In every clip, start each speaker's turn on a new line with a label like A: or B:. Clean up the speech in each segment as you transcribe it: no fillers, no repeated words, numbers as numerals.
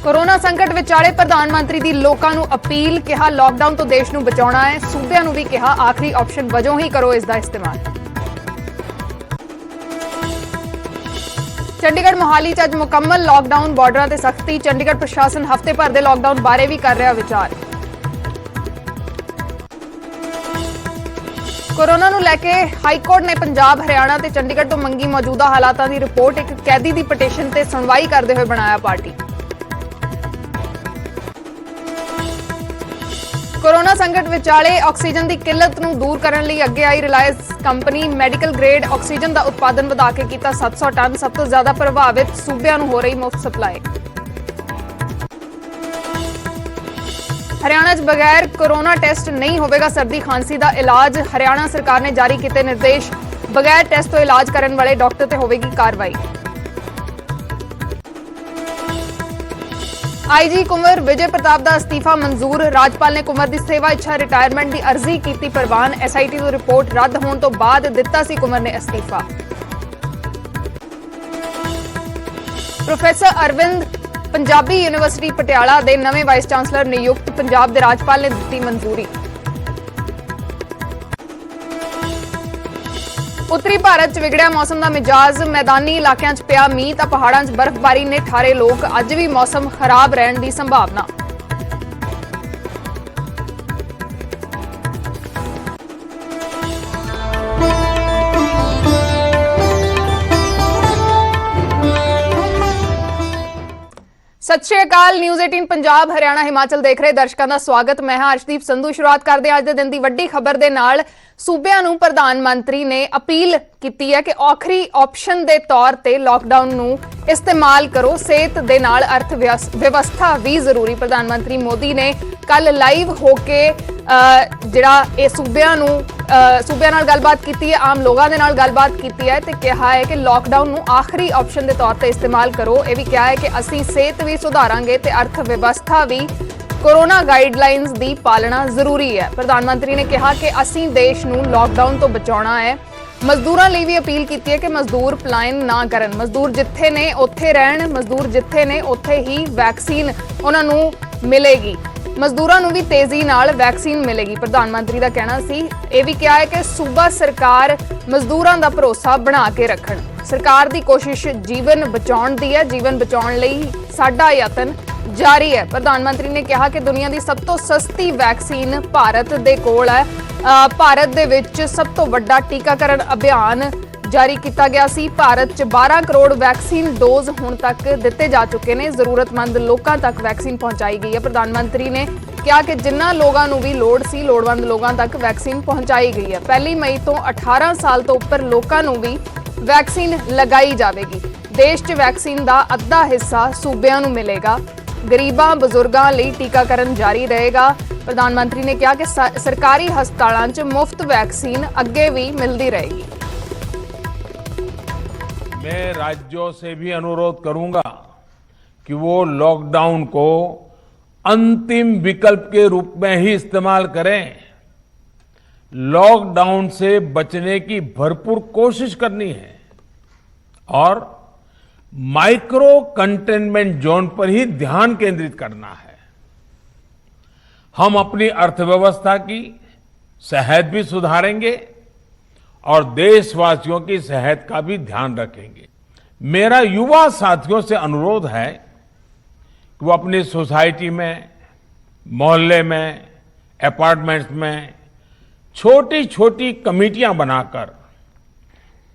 A: Corona संकट विचाले प्रधानमंत्री की लोगों को अपील, कहा लॉकडाउन तो देश को बचाना है। सूबे भी कहा आखिरी ऑप्शन वजों ही करो इसका इस्तेमाल। चंडीगढ़ मोहाली च अज मुकम्मल लॉकडाउन, बॉर्डर से सख्ती। चंडीगढ़ प्रशासन हफ्ते भर के लॉकडाउन बारे भी कर रहा विचार। कोरोना को लैके हाईकोर्ट ने पंजाब, हरियाणा ते चंडीगढ़ तो मंगी मौजूदा हालातों की रिपोर्ट। एक कैदी की पटीशन से सुनवाई करते हुए बनाया पार्टी। कोरोना संकट विचाले ऑक्सीजन की किल्लत को दूर करने लई अगे आई Reliance company. Medical grade oxygen का उत्पादन वधा के किया 700 टन। सब तो ज्यादा प्रभावित सूबਿਆਂ ਨੂੰ हो रही मुफ्त सप्लाई। हरियाणा च बगैर कोरोना टेस्ट नहीं होगा सर्दी खांसी का इलाज। हरियाणा सरकार ने जारी किए निर्देश। बगैर टेस्ट तो इलाज करने वाले डॉक्टर ते होगी कार्रवाई। आईजी कुंवर विजय प्रताप का अस्तीफा मंजूर। राज्यपाल ने कुंवर की सेवा इच्छा रिटायरमेंट की अर्जी की प्रवान। एसआईटी की रिपोर्ट रद्द होने तो बाद दिता सी कुंवर ने अस्तीफा। प्रोफैसर अरविंद पंजाबी यूनिवर्सिटी पटियाला के नवे वाइस चांसलर नियुक्त। पंजाब के राज्यपाल ने दी मंजूरी। उत्तरी भारत च विगड़िया मौसम का मिजाज। मैदानी इलाकों च पिया मींह तां पहाड़ां च बर्फबारी ने ठारे लोग। अज भी मौसम खराब रहने की संभावना। सत श्री अकाल। न्यूज़ 18 पंजाब, हरियाणा, हिमाचल देख रहे दर्शकों का स्वागत। मैं हां अर्शदीप संधू। शुरुआत करते हैं अज के दिन की वड्डी खबर के नाल। सूबਿਆਂ ਨੂੰ प्रधानमंत्री ने अपील की है कि आखिरी ऑप्शन के तौर पर लॉकडाउन ਨੂੰ इस्तेमाल करो। सेहत के नाल अर्थ व्यवस्था भी जरूरी। प्रधानमंत्री मोदी ने कल लाइव होके जिहड़ा ये सूबਿਆਂ नाल गलबात की है, आम लोगों के नाल गलबात की है तो कहा है कि लॉकडाउन ਨੂੰ आखिरी ऑप्शन के तौर पर इस्तेमाल करो। यह भी कहा है कि असीं सेहत भी सुधारांगे ते अर्थ व्यवस्था भी। कोरोना गाइडलाइंस की पालना जरूरी है। प्रधानमंत्री ने कहा कि असीं देश नूं लॉकडाउन तो बचाउणा है। मजदूरों लिए भी अपील की है कि मजदूर पलायन ना करन। मजदूर जिथे ने उत्थे रहन। मजदूर जिथे ने उत्थे ही वैक्सीन उन्हां नूं मिलेगी। मजदूरों नूं भी तेजी नाल वैक्सीन मिलेगी। प्रधानमंत्री का कहना सी। यह भी कहा है कि सूबा सरकार मजदूरों का भरोसा बना के रखण। सरकार की कोशिश जीवन बचाउण दी है। जीवन बचाउण लई साडा यतन जारी है। प्रधानमंत्री ने कहा कि दुनिया की सब तो सस्ती वैक्सीन भारत दे कोल है। भारत दे विच सब तो वड्डा टीकाकरण अभियान जारी किया गया सी। भारत च 12 करोड़ वैक्सीन डोज हुण तक दिते जा चुके हैं। जरूरतमंद लोगों तक वैक्सीन पहुंचाई गई है। प्रधानमंत्री ने कहा कि जिन्हां लोगों को भी लोड़ सी, लोड़वंद लोगों तक वैक्सीन पहुंचाई गई है। 1 मई तो 18 साल तो उपर लोगों को भी वैक्सीन लगाई जाएगी। देश च वैक्सीन का अद्धा हिस्सा सूबਿਆਂ ਨੂੰ मिलेगा। गरीबां बजुर्गों लिए टीकाकरण जारी रहेगा। प्रधानमंत्री ने कहा कि सरकारी हस्पतालों च मुफ्त वैक्सीन अगे भी मिलती रहेगी।
B: मैं राज्यों से भी अनुरोध करूंगा कि वो लॉकडाउन को अंतिम विकल्प के रूप में ही इस्तेमाल करें। लॉकडाउन से बचने की भरपूर कोशिश करनी है और माइक्रो कंटेनमेंट जोन पर ही ध्यान केंद्रित करना है। हम अपनी अर्थव्यवस्था की सेहत भी सुधारेंगे और देशवासियों की सेहत का भी ध्यान रखेंगे। मेरा युवा साथियों से अनुरोध है कि वो अपनी सोसाइटी में, मोहल्ले में, अपार्टमेंट्स में छोटी छोटी कमेटियां बनाकर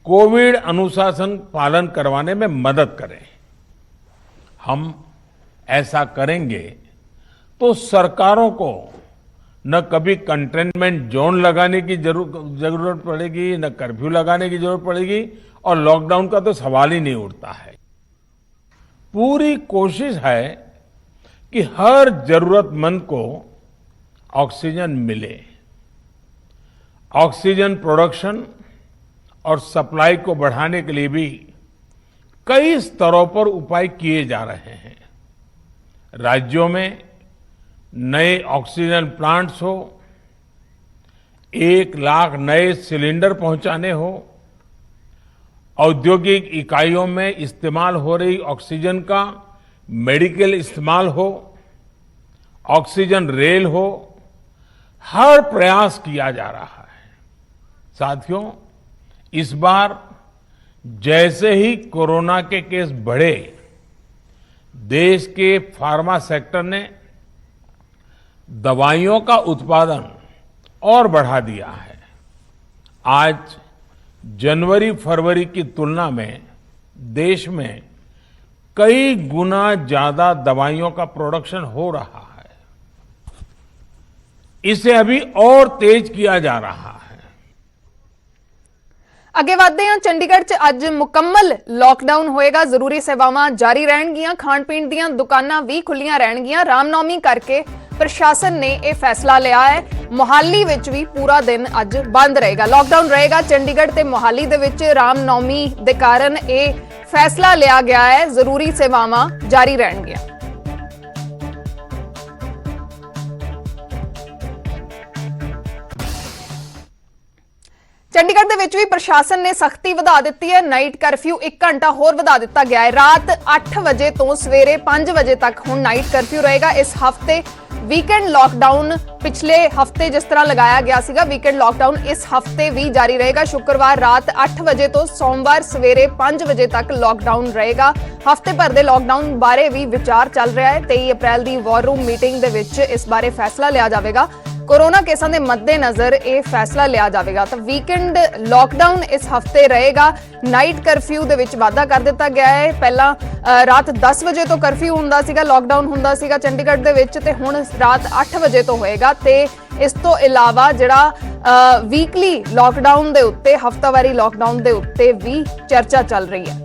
B: कोविड अनुशासन पालन करवाने में मदद करें। हम ऐसा करेंगे तो सरकारों को न कभी कंटेनमेंट जोन लगाने की जरूरत पड़ेगी, न कर्फ्यू लगाने की जरूरत पड़ेगी और लॉकडाउन का तो सवाल ही नहीं उठता है। पूरी कोशिश है कि हर जरूरतमंद को ऑक्सीजन मिले। ऑक्सीजन प्रोडक्शन और सप्लाई को बढ़ाने के लिए भी कई स्तरों पर उपाय किए जा रहे हैं। राज्यों में नए ऑक्सीजन प्लांट्स हो, 1 लाख नए सिलेंडर पहुंचाने हो, औद्योगिक इकाइयों में इस्तेमाल हो रही ऑक्सीजन का मेडिकल इस्तेमाल हो, ऑक्सीजन रेल हो, हर प्रयास किया जा रहा है। साथियों, इस बार जैसे ही कोरोना के केस बढ़े, देश के फार्मा सेक्टर ने दवाइयों का उत्पादन और बढ़ा दिया है। आज जनवरी फरवरी की तुलना में देश में कई गुना ज्यादा दवाइयों का प्रोडक्शन हो रहा है। इसे अभी और तेज किया जा रहा है।
A: ਅੱਗੇ ਵਧਦੇ ਹਾਂ। ਚੰਡੀਗੜ੍ਹ 'ਚ ਅੱਜ ਮੁਕੰਮਲ ਲੋਕਡਾਊਨ ਹੋਏਗਾ। ਜ਼ਰੂਰੀ ਸੇਵਾਵਾਂ ਜਾਰੀ ਰਹਿਣਗੀਆਂ। ਖਾਣ ਪੀਣ ਦੀਆਂ ਦੁਕਾਨਾਂ ਵੀ ਖੁੱਲੀਆਂ ਰਹਿਣਗੀਆਂ। ਰਾਮਨੌਮੀ ਕਰਕੇ ਪ੍ਰਸ਼ਾਸਨ ਨੇ ਇਹ ਫੈਸਲਾ ਲਿਆ ਹੈ। ਮੋਹਾਲੀ ਵਿੱਚ ਵੀ ਪੂਰਾ ਦਿਨ ਅੱਜ ਬੰਦ ਰਹੇਗਾ, ਲੋਕਡਾਊਨ ਰਹੇਗਾ। ਚੰਡੀਗੜ੍ਹ ਤੇ ਮੋਹਾਲੀ ਦੇ ਵਿੱਚ ਰਾਮਨੌਮੀ ਦੇ ਕਾਰਨ ਇਹ ਫੈਸਲਾ ਲਿਆ ਗਿਆ ਹੈ। ਜ਼ਰੂਰੀ ਸੇਵਾਵਾਂ ਜਾਰੀ ਰਹਿਣਗੀਆਂ। ਚੰਡੀਗੜ੍ਹ ਦੇ ਵਿੱਚ ਵੀ ਪ੍ਰਸ਼ਾਸਨ ਨੇ ਸਖਤੀ ਵਧਾ ਦਿੱਤੀ ਹੈ। ਨਾਈਟ ਕਰਫਿਊ 1 ਘੰਟਾ ਹੋਰ ਵਧਾ ਦਿੱਤਾ ਗਿਆ ਹੈ। ਰਾਤ 8 ਵਜੇ ਤੋਂ ਸਵੇਰੇ 5 ਵਜੇ ਤੱਕ ਹੁਣ ਨਾਈਟ ਕਰਫਿਊ ਰਹੇਗਾ। ਇਸ ਹਫਤੇ ਵੀਕਐਂਡ ਲਾਕਡਾਊਨ ਪਿਛਲੇ ਹਫਤੇ ਜਿਸ ਤਰ੍ਹਾਂ ਲਗਾਇਆ ਗਿਆ ਸੀਗਾ, ਵੀਕਐਂਡ ਲਾਕਡਾਊਨ ਇਸ ਹਫਤੇ ਵੀ ਜਾਰੀ ਰਹੇਗਾ। ਸ਼ੁੱਕਰਵਾਰ ਰਾਤ 8 ਵਜੇ ਤੋਂ ਸੋਮਵਾਰ ਸਵੇਰੇ 5 ਵਜੇ ਤੱਕ ਲਾਕਡਾਊਨ ਰਹੇਗਾ। ਹਫਤੇ ਭਰ ਦੇ ਲਾਕਡਾਊਨ ਬਾਰੇ ਵੀ ਵਿਚਾਰ ਚੱਲ ਰਿਹਾ ਹੈ। 23 ਅਪ੍ਰੈਲ ਦੀ ਵਾਰ ਰੂਮ ਮੀਟਿੰਗ ਦੇ ਵਿੱਚ ਇਸ ਬਾਰੇ ਫੈਸਲਾ ਲਿਆ ਜਾਵੇਗਾ। कोरोना केसां दे मद्देनजर यह फैसला लिया जाएगा। तो वीकेंड लॉकडाउन इस हफ्ते रहेगा। नाइट करफ्यू दे विच वाधा कर दिता गया है। पहला रात 10 बजे तो करफ्यू हुंदा सीगा, लॉकडाउन हुंदा सीगा चंडीगढ़ दे विच, ते हुण रात 8 बजे तो होएगा। ते इस तो इलावा जिहड़ा वीकली लॉकडाउन दे उत्ते, हफ्तावारी लॉकडाउन दे उत्ते भी चर्चा चल रही है।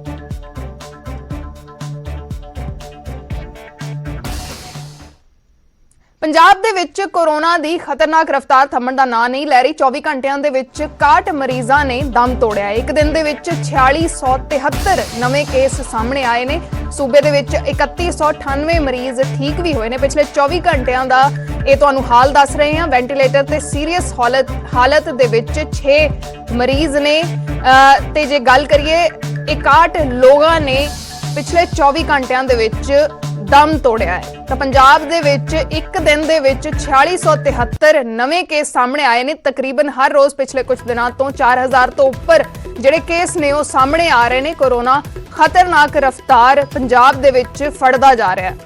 A: ਪੰਜਾਬ ਦੇ ਵਿੱਚ ਕੋਰੋਨਾ ਦੀ ਖਤਰਨਾਕ ਰਫ਼ਤਾਰ ਥੰਮਣ ਦਾ ਨਾਂ ਨਹੀਂ ਲੈ ਰਹੀ। 24 ਘੰਟਿਆਂ ਦੇ ਵਿੱਚ 61 ਮਰੀਜ਼ਾਂ ਨੇ ਦਮ ਤੋੜਿਆ ਹੈ। ਇੱਕ ਦਿਨ ਦੇ ਵਿੱਚ 4673 ਨਵੇਂ ਕੇਸ ਸਾਹਮਣੇ ਆਏ ਨੇ। ਸੂਬੇ ਦੇ ਵਿੱਚ 3198 ਮਰੀਜ਼ ਠੀਕ ਵੀ ਹੋਏ ਨੇ। ਪਿਛਲੇ 24 ਘੰਟਿਆਂ ਦਾ ਇਹ ਤੁਹਾਨੂੰ ਹਾਲ ਦੱਸ ਰਹੇ ਹਾਂ। ਵੈਂਟੀਲੇਟਰ ਤੇ ਸੀਰੀਅਸ ਹਾਲਤ ਦੇ ਵਿੱਚ 6 ਮਰੀਜ਼ ਨੇ। ਤੇ ਜੇ ਗੱਲ ਕਰੀਏ 61 ਲੋਕਾਂ ਨੇ ਪਿਛਲੇ 24 ਘੰਟਿਆਂ ਦੇ ਵਿੱਚ ਦਮ ਤੋੜਿਆ ਹੈ। ਤਾਂ ਪੰਜਾਬ ਦੇ ਵਿੱਚ ਇੱਕ ਦਿਨ ਦੇ ਵਿੱਚ 4673 ਨਵੇਂ ਕੇਸ ਸਾਹਮਣੇ ਆਏ ਨੇ। ਤਕਰੀਬਨ ਹਰ ਰੋਜ਼ ਪਿਛਲੇ ਕੁਝ ਦਿਨਾਂ ਤੋਂ 4000 ਤੋਂ ਉੱਪਰ ਜਿਹੜੇ ਕੇਸ ਨੇ ਉਹ ਸਾਹਮਣੇ ਆ ਰਹੇ ਨੇ। ਕੋਰੋਨਾ ਖਤਰਨਾਕ ਰਫ਼ਤਾਰ ਪੰਜਾਬ ਦੇ ਵਿੱਚ ਫੜਦਾ ਜਾ ਰਿਹਾ ਹੈ।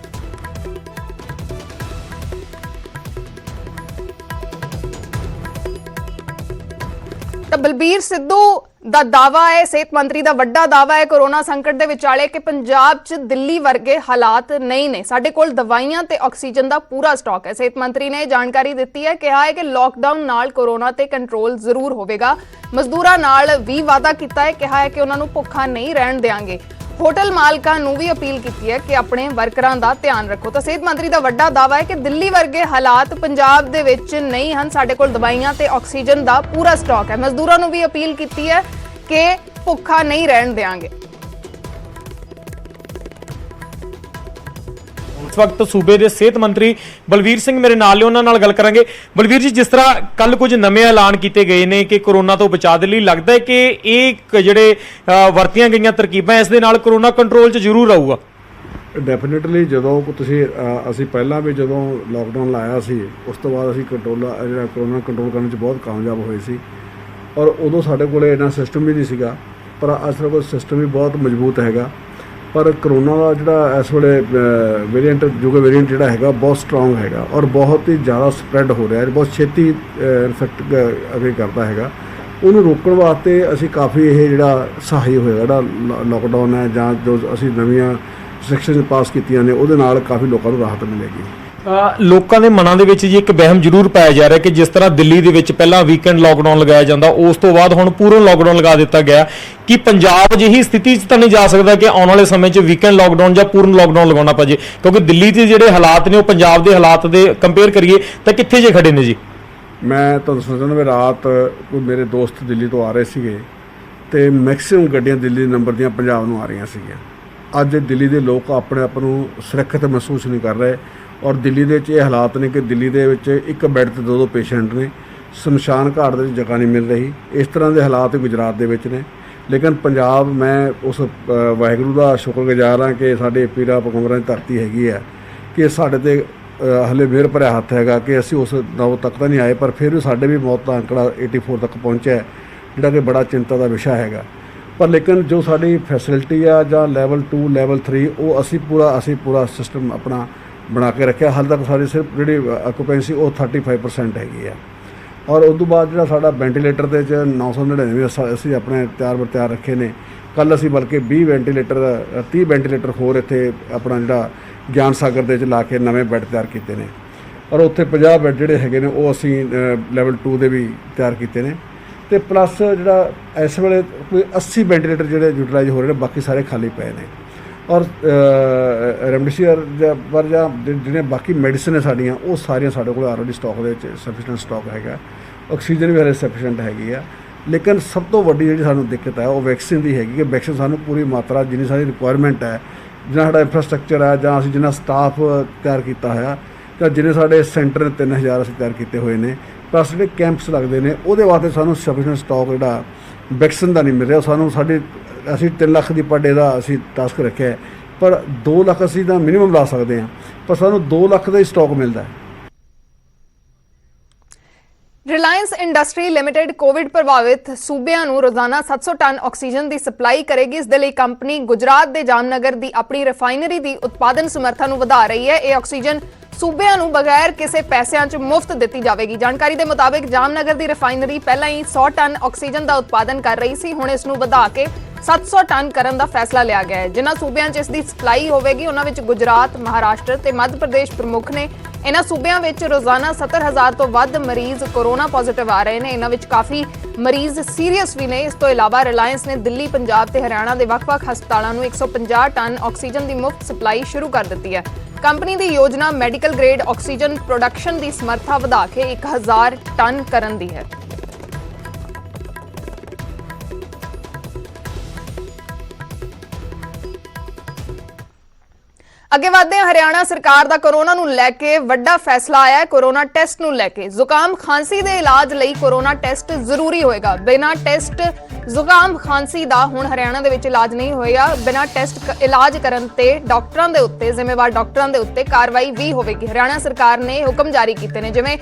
A: ਤਾਂ ਬਲਬੀਰ ਸਿੱਧੂ ਦਾ ਦਾਵਾ ਹੈ, ਸਿਹਤ ਮੰਤਰੀ ਦਾ ਵੱਡਾ ਦਾਵਾ ਹੈ ਕੋਰੋਨਾ ਸੰਕਟ ਦੇ ਵਿਚਾਲੇ ਕਿ ਪੰਜਾਬ 'ਚ ਦਿੱਲੀ ਵਰਗੇ ਹਾਲਾਤ ਨਹੀਂ ਨੇ। ਸਾਡੇ ਕੋਲ ਦਵਾਈਆਂ ਤੇ ਆਕਸੀਜਨ ਦਾ ਪੂਰਾ ਸਟਾਕ ਹੈ। ਸਿਹਤ ਮੰਤਰੀ ਨੇ ਜਾਣਕਾਰੀ ਦਿੱਤੀ ਹੈ, ਕਿਹਾ ਹੈ ਕਿ ਲੋਕਡਾਊਨ ਨਾਲ ਕੋਰੋਨਾ ਤੇ ਕੰਟਰੋਲ ਜ਼ਰੂਰ ਹੋਵੇਗਾ। ਮਜ਼ਦੂਰਾਂ ਨਾਲ ਵੀ ਵਾਅਦਾ ਕੀਤਾ ਹੈ, ਕਿਹਾ ਹੈ ਕਿ ਉਹਨਾਂ ਨੂੰ ਭੁੱਖਾ ਨਹੀਂ ਰਹਿਣ ਦੇਵਾਂਗੇ। ਹੋਟਲ ਮਾਲਕਾਂ ਨੂੰ ਵੀ ਅਪੀਲ ਕੀਤੀ ਹੈ ਕਿ ਆਪਣੇ ਵਰਕਰਾਂ ਦਾ ਧਿਆਨ ਰੱਖੋ। ਤਾਂ ਸਿਹਤ ਮੰਤਰੀ ਦਾ ਵੱਡਾ ਦਾਵਾ ਹੈ ਕਿ ਦਿੱਲੀ ਵਰਗੇ ਹਾਲਾਤ ਪੰਜਾਬ ਦੇ ਵਿੱਚ ਨਹੀਂ ਹਨ। ਸਾਡੇ ਕੋਲ ਦਵਾਈਆਂ ਤੇ ਆਕਸੀਜਨ ਦਾ ਪੂਰਾ ਸਟਾਕ ਹੈ। ਮਜ਼ਦੂਰਾਂ ਨੂੰ ਵੀ ਅਪੀਲ ਕੀਤੀ ਹੈ ਕਿ ਭੁੱਖਾ ਨਹੀਂ ਰਹਿਣ ਦੇਵਾਂਗੇ।
C: ਇਸ ਵਕਤ ਸੂਬੇ ਦੇ ਸਿਹਤ ਮੰਤਰੀ ਬਲਵੀਰ ਸਿੰਘ ਮੇਰੇ ਨਾਲ ਨੇ, ਉਹਨਾਂ ਨਾਲ ਗੱਲ ਕਰਾਂਗੇ। ਬਲਵੀਰ ਜੀ, ਜਿਸ ਤਰ੍ਹਾਂ ਕੱਲ ਕੁਝ ਨਵੇਂ ਐਲਾਨ ਕੀਤੇ ਗਏ ਨੇ ਕਿ ਕੋਰੋਨਾ ਤੋਂ ਬਚਾਅ ਦੇ ਲਈ, ਲੱਗਦਾ ਹੈ ਕਿ ਇਹ ਜਿਹੜੇ ਵਰਤੀਆਂ ਗਈਆਂ ਤਰਕੀਬਾਂ ਇਸ ਦੇ ਨਾਲ ਕੋਰੋਨਾ ਕੰਟਰੋਲ 'ਚ ਜ਼ਰੂਰ ਆਊਗਾ?
D: ਡੈਫੀਨੇਟਲੀ ਜਦੋਂ ਅਸੀਂ ਪਹਿਲਾਂ ਵੀ ਜਦੋਂ ਲਾਕਡਾਊਨ ਲਾਇਆ ਸੀ, ਉਸ ਤੋਂ ਬਾਅਦ ਅਸੀਂ ਜਿਹੜਾ ਕੋਰੋਨਾ ਕੰਟਰੋਲ ਕਰਨ 'ਚ ਬਹੁਤ ਕਾਮਯਾਬ ਹੋਏ ਸੀ। ਔਰ ਉਦੋਂ ਸਾਡੇ ਕੋਲ ਇੰਨਾ ਸਿਸਟਮ ਵੀ ਨਹੀਂ ਸੀਗਾ, ਪਰ ਅੱਜ ਸਾਡੇ ਕੋਲ ਸਿਸਟਮ ਵੀ ਬਹੁਤ ਮਜ਼ਬੂਤ ਹੈਗਾ। ਪਰ ਕਰੋਨਾ ਦਾ ਜਿਹੜਾ ਇਸ ਵੇਲੇ ਵੇਰੀਐਂਟ ਵੇਰੀਐਂਟ ਜਿਹੜਾ ਹੈਗਾ ਬਹੁਤ ਸਟਰੋਂਗ ਹੈਗਾ ਔਰ ਬਹੁਤ ਹੀ ਜ਼ਿਆਦਾ ਸਪਰੈਡ ਹੋ ਰਿਹਾ ਹੈ, ਬਹੁਤ ਛੇਤੀ ਇਨਫੈਕਟ ਅੱਗੇ ਕਰਦਾ ਹੈਗਾ। ਉਹਨੂੰ ਰੋਕਣ ਵਾਸਤੇ ਅਸੀਂ ਕਾਫੀ ਇਹ ਜਿਹੜਾ ਸਹਾਈ ਹੋਇਆ, ਜਿਹੜਾ ਲਾਕਡਾਊਨ ਹੈ ਜਾਂ ਜੋ ਅਸੀਂ ਨਵੀਆਂ ਰਿਸਟ੍ਰਿਕਸ਼ਨ ਪਾਸ ਕੀਤੀਆਂ ਨੇ, ਉਹਦੇ ਨਾਲ ਕਾਫੀ ਲੋਕਾਂ ਨੂੰ ਰਾਹਤ ਮਿਲੇਗੀ।
C: ਲੋਕਾਂ ਦੇ ਮਨਾਂ ਦੇ ਵਿੱਚ ਜੀ ਇੱਕ ਵਹਿਮ ਜ਼ਰੂਰ ਪਾਇਆ ਜਾ ਰਿਹਾ ਕਿ ਜਿਸ ਤਰ੍ਹਾਂ ਦਿੱਲੀ ਦੇ ਵਿੱਚ ਪਹਿਲਾਂ ਵੀਕਐਂਡ ਲਾਕਡਾਊਨ ਲਗਾਇਆ ਜਾਂਦਾ, ਉਸ ਤੋਂ ਬਾਅਦ ਹੁਣ ਪੂਰਨ ਲਾਕਡਾਊਨ ਲਗਾ ਦਿੱਤਾ ਗਿਆ, ਕਿ ਪੰਜਾਬ ਅਜਿਹੀ ਸਥਿਤੀ 'ਚ ਤਾਂ ਨਹੀਂ ਜਾ ਸਕਦਾ ਕਿ ਆਉਣ ਵਾਲੇ ਸਮੇਂ 'ਚ ਵੀਕਐਂਡ ਲਾਕਡਾਊਨ ਜਾਂ ਪੂਰਨ ਲਾਕਡਾਊਨ ਲਗਾਉਣਾ ਪੈ ਜੇ, ਕਿਉਂਕਿ ਦਿੱਲੀ ਦੇ ਜਿਹੜੇ ਹਾਲਾਤ ਨੇ ਉਹ ਪੰਜਾਬ ਦੇ ਹਾਲਾਤ ਦੇ ਕੰਪੇਅਰ ਕਰੀਏ ਤਾਂ ਕਿੱਥੇ ਜੇ ਖੜੇ ਨੇ ਜੀ?
D: ਮੈਂ ਤੁਹਾਨੂੰ ਦੱਸਣਾ ਚਾਹੁੰਦਾ, ਰਾਤ ਕੋਈ ਮੇਰੇ ਦੋਸਤ ਦਿੱਲੀ ਤੋਂ ਆ ਰਹੇ ਸੀਗੇ ਅਤੇ ਮੈਕਸੀਮਮ ਗੱਡੀਆਂ ਦਿੱਲੀ ਨੰਬਰ ਦੀਆਂ ਪੰਜਾਬ ਨੂੰ ਆ ਰਹੀਆਂ ਸੀਗੀਆਂ। ਅੱਜ ਦਿੱਲੀ ਦੇ ਲੋਕ ਆਪਣੇ ਆਪ ਨੂੰ ਸੁਰੱਖਿਅਤ ਮਹਿਸੂਸ ਨਹੀਂ ਕਰ ਰਹੇ ਔਰ ਦਿੱਲੀ ਦੇ ਵਿੱਚ ਇਹ ਹਾਲਾਤ ਨੇ ਕਿ ਦਿੱਲੀ ਦੇ ਵਿੱਚ ਇੱਕ ਬੈੱਡ 'ਤੇ 2 ਪੇਸ਼ੈਂਟ ਨੇ। ਸ਼ਮਸ਼ਾਨ ਘਾਟ ਦੇ ਵਿੱਚ ਜਗ੍ਹਾ ਨਹੀਂ ਮਿਲ ਰਹੀ। ਇਸ ਤਰ੍ਹਾਂ ਦੇ ਹਾਲਾਤ ਗੁਜਰਾਤ ਦੇ ਵਿੱਚ ਨੇ। ਲੇਕਿਨ ਪੰਜਾਬ, ਮੈਂ ਉਸ ਵਾਹਿਗੁਰੂ ਦਾ ਸ਼ੁਕਰਗੁਜ਼ਾਰ ਹਾਂ ਕਿ ਸਾਡੇ ਪੀਰਾਂ ਪਗੰਬਰਾਂ ਦੀ ਧਰਤੀ ਹੈਗੀ ਹੈ ਕਿ ਸਾਡੇ ਤੇ ਹਲੇ ਮਿਹਰ ਭਰਿਆ ਹੱਥ ਹੈਗਾ ਕਿ ਅਸੀਂ ਉਸ ਨੌ ਤੱਕ ਤਾਂ ਨਹੀਂ ਆਏ, ਪਰ ਫਿਰ ਵੀ ਸਾਡੇ ਵੀ ਮੌਤ ਦਾ ਅੰਕੜਾ 84 ਤੱਕ ਪਹੁੰਚਿਆ ਹੈ, ਜਿਹੜਾ ਕਿ ਬੜਾ ਚਿੰਤਾ ਦਾ ਵਿਸ਼ਾ ਹੈਗਾ। ਪਰ ਲੇਕਿਨ ਜੋ ਸਾਡੀ ਫੈਸਿਲਿਟੀ ਆ ਜਾਂ ਲੈਵਲ 2 ਲੈਵਲ 3 ਉਹ ਅਸੀਂ ਪੂਰਾ ਸਿਸਟਮ ਆਪਣਾ ਬਣਾ ਕੇ ਰੱਖਿਆ। ਹਾਲੇ ਤੱਕ ਸਾਡੀ ਸਿਰਫ ਜਿਹੜੀ ਆਕੂਪੈਂਸੀ ਉਹ 35% ਹੈਗੀ ਆ। ਔਰ ਉਸ ਤੋਂ ਬਾਅਦ ਜਿਹੜਾ ਸਾਡਾ ਵੈਂਟੀਲੇਟਰ ਦੇ 'ਚ 999 ਅਸੀਂ ਆਪਣੇ ਤਿਆਰ ਰੱਖੇ ਨੇ। ਕੱਲ੍ਹ ਅਸੀਂ ਬਲਕਿ 30 ਵੈਂਟੀਲੇਟਰ ਹੋਰ ਇੱਥੇ ਆਪਣਾ ਜਿਹੜਾ ਗਿਆਨ ਸਾਗਰ ਦੇ 'ਚ ਲਾ ਕੇ ਨਵੇਂ ਬੈੱਡ ਤਿਆਰ ਕੀਤੇ ਨੇ। ਔਰ ਉੱਥੇ 50 ਬੈੱਡ ਜਿਹੜੇ ਹੈਗੇ ਨੇ ਉਹ ਅਸੀਂ ਲੈਵਲ 2 ਦੇ ਵੀ ਤਿਆਰ ਕੀਤੇ ਨੇ। ਅਤੇ ਪਲੱਸ ਜਿਹੜਾ ਇਸ ਵੇਲੇ ਕੋਈ 80 ਵੈਂਟੀਲੇਟਰ ਜਿਹੜੇ ਯੂਟੀਲਾਈਜ਼ ਹੋ ਰਹੇ ਨੇ, ਬਾਕੀ ਸਾਰੇ ਖਾਲੀ ਪਏ ਨੇ। ਔਰ ਰੈਮਡੇਸਿਵਰ ਜਾਂ ਜਿਹੜੀਆਂ ਬਾਕੀ ਮੈਡੀਸਨ ਹੈ ਸਾਡੀਆਂ, ਉਹ ਸਾਰੀਆਂ ਸਾਡੇ ਕੋਲ ਆਲਰੇਡੀ ਸਟਾਕ ਦੇ ਵਿੱਚ ਸਫੀਸ਼ੀਐਂਟ ਸਟਾਕ ਹੈਗਾ। ਆਕਸੀਜਨ ਵੀ ਹਲੇ ਸਫੀਸ਼ੀਐਂਟ ਹੈਗੀ ਆ। ਲੇਕਿਨ ਸਭ ਤੋਂ ਵੱਡੀ ਜਿਹੜੀ ਸਾਨੂੰ ਦਿੱਕਤ ਹੈ ਉਹ ਵੈਕਸੀਨ ਦੀ ਹੈਗੀ ਕਿ ਵੈਕਸੀਨ ਸਾਨੂੰ ਪੂਰੀ ਮਾਤਰਾ ਜਿੰਨੀ ਸਾਡੀ ਰਿਕੁਆਇਰਮੈਂਟ ਹੈ, ਜਿੰਨਾ ਸਾਡਾ ਇਨਫਰਾਸਟਰਕਚਰ ਹੈ, ਜਾਂ ਅਸੀਂ ਜਿੰਨਾ ਸਟਾਫ ਤਿਆਰ ਕੀਤਾ ਹੋਇਆ, ਜਾਂ ਜਿੰਨੇ ਸਾਡੇ ਸੈਂਟਰ ਨੇ 3000 ਅਸੀਂ ਤਿਆਰ ਕੀਤੇ ਹੋਏ ਨੇ, ਪਲੱਸ ਜਿਹੜੇ ਕੈਂਪਸ ਲੱਗਦੇ ਨੇ ਉਹਦੇ ਵਾਸਤੇ ਸਾਨੂੰ ਸਫੀਸ਼ੀਐਂਟ ਸਟਾਕ ਜਿਹੜਾ ਵੈਕਸੀਨ ਦਾ ਨਹੀਂ ਮਿਲ ਰਿਹਾ। ਸਾਨੂੰ ਅਸੀਂ 3 ਲੱਖ ਦੀ ਪਰ ਡੇ ਦਾ ਅਸੀਂ ਟਾਸਕ ਰੱਖਿਆ, ਪਰ 2 ਲੱਖ ਅਸੀਂ ਤਾਂ ਮਿਨੀਮਮ ਲਾ ਸਕਦੇ ਹਾਂ, ਪਰ ਸਾਨੂੰ 2 ਲੱਖ ਦਾ ਹੀ ਸਟਾਕ ਮਿਲਦਾ ਹੈ।
A: ਰਿਲਾਇੰਸ ਇੰਡਸਟਰੀ ਲਿਮਟਿਡ ਕੋਵਿਡ ਪ੍ਰਭਾਵਿਤ ਸੂਬਿਆਂ ਨੂੰ ਰੋਜ਼ਾਨਾ 700 ਟਨ ਆਕਸੀਜਨ ਦੀ ਸਪਲਾਈ ਕਰੇਗੀ। ਇਸ ਦੇ ਲਈ ਕੰਪਨੀ ਗੁਜਰਾਤ ਦੇ ਜਾਮਨਗਰ ਦੀ ਆਪਣੀ ਰਿਫਾਈਨਰੀ ਦੀ ਉਤਪਾਦਨ ਸਮਰੱਥਾ ਨੂੰ ਵਧਾ ਰਹੀ ਹੈ। ਇਹ ਆਕਸੀਜਨ ਸੂਬਿਆਂ ਨੂੰ ਬਗੈਰ ਕਿਸੇ ਪੈਸਿਆਂ 'ਚ ਮੁਫਤ ਦਿੱਤੀ ਜਾਵੇਗੀ। ਜਾਣਕਾਰੀ ਦੇ ਮੁਤਾਬਿਕ ਜਾਮਨਗਰ ਦੀ ਰਿਫਾਈਨਰੀ ਪਹਿਲਾਂ ਹੀ 100 ਟਨ ਆਕਸੀਜਨ ਦਾ ਉਤਪਾਦਨ ਕਰ ਰਹੀ ਸੀ। ਹੁਣ ਇਸ ਨੂੰ ਵਧਾ ਕੇ 700 ਟਨ ਕਰਨ ਦਾ ਫੈਸਲਾ ਲਿਆ ਗਿਆ ਹੈ। ਜਿਨ੍ਹਾਂ ਸੂਬਿਆਂ 'ਚ ਇਸ ਦੀ ਸਪਲਾਈ ਹੋਵੇਗੀ ਉਹਨਾਂ ਵਿੱਚ ਗੁਜਰਾਤ, ਮਹਾਰਾਸ਼ਟਰ ਤੇ ਮੱਧ ਪ੍ਰਦੇਸ਼ ਪ੍ਰਮੁੱਖ ਨੇ। ਇਹਨਾਂ ਸੂਬਿਆਂ ਵਿੱਚ ਰੋਜ਼ਾਨਾ 70,000 ਤੋਂ ਵੱਧ ਮਰੀਜ਼ ਕੋਰੋਨਾ ਪੋਜ਼ਿਟਿਵ ਆ ਰਹੇ ਨੇ। ਇਹਨਾਂ ਵਿੱਚ ਕਾਫੀ ਮਰੀਜ਼ ਸੀਰੀਅਸ ਵੀ ਨੇ। ਇਸ ਤੋਂ ਇਲਾਵਾ ਰਿਲਾਇੰਸ ਨੇ ਦਿੱਲੀ, ਪੰਜਾਬ ਤੇ ਹਰਿਆਣਾ ਦੇ ਵੱਖ-ਵੱਖ ਹਸਪਤਾਲਾਂ ਨੂੰ 150 ਟਨ ਆਕਸੀਜਨ ਦੀ ਮੁਫਤ ਸਪਲਾਈ ਸ਼ੁਰੂ ਕਰ ਦਿੱਤੀ ਹੈ। ਕੰਪਨੀ ਦੀ ਯੋਜਨਾ ਮੈਡੀਕਲ ਗ੍ਰੇਡ ਆਕਸੀਜਨ ਪ੍ਰੋਡਕਸ਼ਨ ਦੀ ਸਮਰੱਥਾ ਵਧਾ ਕੇ 1000 ਟਨ ਕਰਨ ਦੀ ਹੈ। ਅੱਗੇ ਵਧਦੇ ਹਾਂ। ਹਰਿਆਣਾ ਸਰਕਾਰ ਦਾ ਕੋਰੋਨਾ ਨੂੰ ਲੈ ਕੇ ਵੱਡਾ ਫੈਸਲਾ ਆਇਆ ਹੈ। ਕੋਰੋਨਾ ਟੈਸਟ ਨੂੰ ਲੈ ਕੇ ਜ਼ੁਕਾਮ ਖਾਂਸੀ ਦੇ ਇਲਾਜ ਲਈ ਕੋਰੋਨਾ ਟੈਸਟ ਜ਼ਰੂਰੀ ਹੋਏਗਾ। ਬਿਨਾਂ ਟੈਸਟ ਜ਼ੁਕਾਮ ਖਾਂਸੀ ਦਾ ਹੁਣ ਹਰਿਆਣਾ ਦੇ ਵਿੱਚ ਇਲਾਜ ਨਹੀਂ ਹੋਏਗਾ। ਬਿਨਾਂ ਟੈਸਟ ਇਲਾਜ ਕਰਨ ਤੇ ਡਾਕਟਰਾਂ ਦੇ ਉੱਤੇ, ਜ਼ਿੰਮੇਵਾਰ ਡਾਕਟਰਾਂ ਦੇ ਉੱਤੇ ਕਾਰਵਾਈ ਵੀ ਹੋਵੇਗੀ। ਹਰਿਆਣਾ ਸਰਕਾਰ ਨੇ ਹੁਕਮ ਜਾਰੀ ਕੀਤੇ ਨੇ, ਜਿਵੇਂ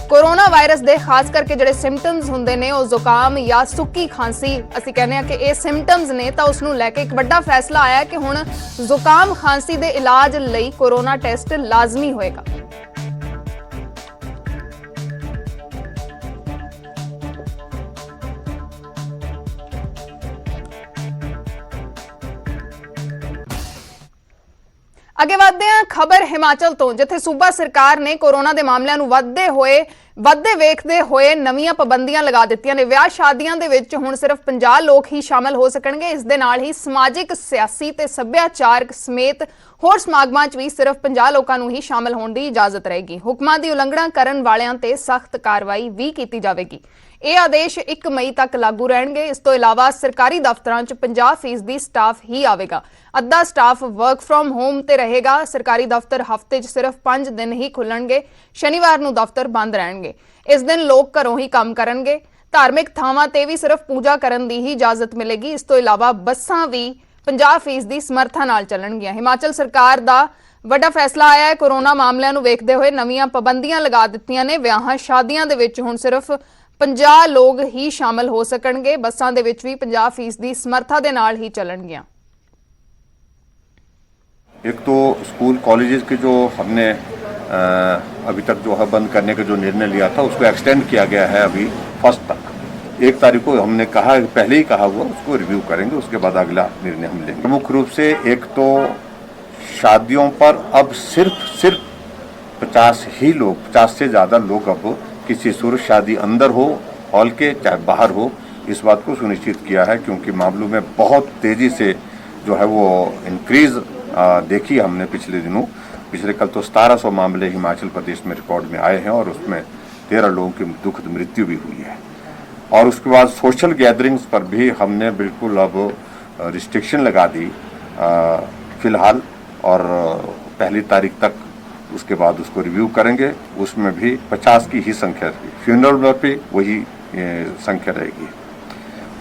A: ਕੋਰੋਨਾ ਵਾਇਰਸ ਦੇ ਖਾਸ ਕਰਕੇ ਜਿਹੜੇ ਸਿੰਪਟਮਸ ਹੁੰਦੇ ਨੇ, ਉਹ ਜ਼ੁਕਾਮ ਜਾਂ ਸੁੱਕੀ ਖਾਂਸੀ ਅਸੀਂ ਕਹਿੰਦੇ ਆ ਕਿ ਇਹ ਸਿੰਪਟਮਸ ਨੇ, ਤਾਂ ਉਸ ਨੂੰ ਲੈ ਕੇ ਇੱਕ ਵੱਡਾ ਫੈਸਲਾ ਆਇਆ ਕਿ ਹੁਣ ਜ਼ੁਕਾਮ ਖਾਂਸੀ ਦੇ ਇਲਾਜ ਲਈ ਕੋਰੋਨਾ ਟੈਸਟ ਲਾਜ਼ਮੀ ਹੋਏਗਾ। ਅੱਗੇ ਵਧਦੇ ਹਾਂ ਖਬਰ ਹਿਮਾਚਲ ਤੋਂ, ਜਿੱਥੇ ਸੂਬਾ ਸਰਕਾਰ ਨੇ ਕੋਰੋਨਾ ਦੇ ਮਾਮਲਿਆਂ ਨੂੰ ਵੱਧਦੇ ਵੇਖਦੇ ਹੋਏ ਨਵੀਆਂ ਪਾਬੰਦੀਆਂ ਲਗਾ ਦਿੱਤੀਆਂ ਨੇ। ਵਿਆਹ ਸ਼ਾਦੀਆਂ ਦੇ ਵਿੱਚ ਹੁਣ ਸਿਰਫ 50 ਲੋਕ ਹੀ ਸ਼ਾਮਲ ਹੋ ਸਕਣਗੇ। ਇਸ ਦੇ ਨਾਲ ਹੀ ਸਮਾਜਿਕ, ਸਿਆਸੀ ਤੇ ਸੱਭਿਆਚਾਰਕ ਸਮੇਤ ਹੋਰ ਸਮਾਗਮਾਂ 'ਚ ਵੀ ਸਿਰਫ 50 ਲੋਕਾਂ ਨੂੰ ਹੀ ਸ਼ਾਮਲ ਹੋਣ ਦੀ ਇਜਾਜ਼ਤ ਰਹੇਗੀ। ਹੁਕਮਾਂ ਦੀ ਉਲੰਘਣਾ ਕਰਨ ਵਾਲਿਆਂ ਤੇ ਸਖਤ ਕਾਰਵਾਈ ਵੀ ਕੀਤੀ ਜਾਵੇਗੀ। ਇਹ ਆਦੇਸ਼ 1 ਮਈ ਤੱਕ ਲਾਗੂ ਰਹਿਣਗੇ। ਇਸ ਤੋਂ ਇਲਾਵਾ ਸਰਕਾਰੀ ਦਫ਼ਤਰਾਂ 'ਚ 50% ਸਟਾਫ ਹੀ ਆਵੇਗਾ। ਅੱਧਾ ਸਟਾਫ ਵਰਕ ਫਰਮ ਹੋਮ ਤੇ ਰਹੇਗਾ। ਸਰਕਾਰੀ ਦਫ਼ਤਰ ਹਫ਼ਤੇ 'ਚ ਸਿਰਫ 5 ਦਿਨ ਹੀ ਖੁੱਲਣਗੇ। ਸ਼ਨੀਵਾਰ ਨੂੰ ਦਫ਼ਤਰ ਬੰਦ ਰਹਿਣਗੇ। ਇਸ ਦਿਨ ਲੋਕ ਘਰੋਂ ਹੀ ਕੰਮ ਕਰਨਗੇ। ਧਾਰਮਿਕ ਥਾਵਾਂ ਤੇ ਵੀ ਸਿਰਫ ਪੂਜਾ ਕਰਨ ਦੀ ਹੀ ਇਜਾਜ਼ਤ ਮਿਲੇਗੀ। ਇਸ ਤੋਂ ਇਲਾਵਾ ਬੱਸਾਂ ਵੀ 50% ਸਮਰੱਥਾ ਨਾਲ ਚੱਲਣਗੀਆਂ। ਹਿਮਾਚਲ ਸਰਕਾਰ ਦਾ ਵੱਡਾ ਫੈਸਲਾ ਆਇਆ ਹੈ। ਕੋਰੋਨਾ ਮਾਮਲਿਆਂ ਨੂੰ ਵੇਖਦੇ ਹੋਏ ਨਵੀਆਂ ਪਾਬੰਦੀਆਂ ਲਗਾ ਦਿੱਤੀਆਂ ਨੇ। ਵਿਆਹਾਂ ਸ਼ਾਦੀਆਂ ਦੇ ਵਿੱਚ ਹੁਣ ਸਿਰਫ 50 ਲੋਕ ਹੀ ਸ਼ਾਮਲ ਹੋ ਸਕਣਗੇ। ਬੱਸਾਂ ਦੇ ਵਿੱਚ ਵੀ 50% ਸਮਰੱਥਾ ਦੇ ਨਾਲ ਹੀ ਚੱਲਣਗੀਆਂ।
E: एक तो स्कूल कॉलेजेस के जो हमने अभी तक जो है बंद करने का जो निर्णय लिया था उसको एक्सटेंड किया गया है अभी 1 तक। 1 तारीख को हमने कहा, पहले ही कहा हुआ, उसको रिव्यू करेंगे, उसके बाद अगला निर्णय हम लेंगे। प्रमुख रूप से एक तो शादियों पर अब सिर्फ 50 ही लोग, 50 से ज़्यादा लोग अब किसी सूरत शादी अंदर हो हॉल के चाहे बाहर हो, इस बात को सुनिश्चित किया है, क्योंकि मामलों में बहुत तेज़ी से जो है वो इंक्रीज़ देखी हमने पिछले दिनों। पिछले कल तो 1700 मामले हिमाचल प्रदेश में रिकॉर्ड में आए हैं और उसमें 13 लोगों की दुखद मृत्यु भी हुई है। और उसके बाद सोशल गैदरिंग्स पर भी हमने बिल्कुल अब रिस्ट्रिक्शन लगा दी फिलहाल, और 1 तारीख तक उसके बाद उसको रिव्यू करेंगे। उसमें भी 50 की ही संख्या रहेगी। फ्यूनरल पर भी वही संख्या रहेगी।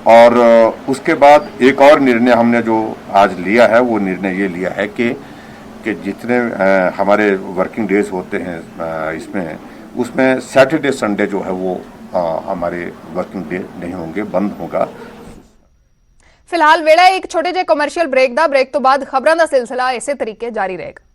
E: और उसके बाद एक और निर्णय हमने जो आज लिया है, वो निर्णय ये लिया है कि जितने हमारे वर्किंग डेज होते हैं इसमें, उसमें सैटरडे संडे जो है वो हमारे वर्किंग डे नहीं होंगे, बंद होगा।
A: ਫਿਲਹਾਲ ਵੇਲਾ ਇੱਕ ਛੋਟੇ ਜਿਹੇ ਕਮਰਸ਼ੀਅਲ ਬ੍ਰੇਕ ਦਾ। ਬ੍ਰੇਕ ਤੋਂ ਬਾਅਦ ਖਬਰਾਂ ਦਾ ਸਿਲਸਿਲਾ ਇਸੇ ਤਰੀਕੇ ਜਾਰੀ ਰਹੇਗਾ।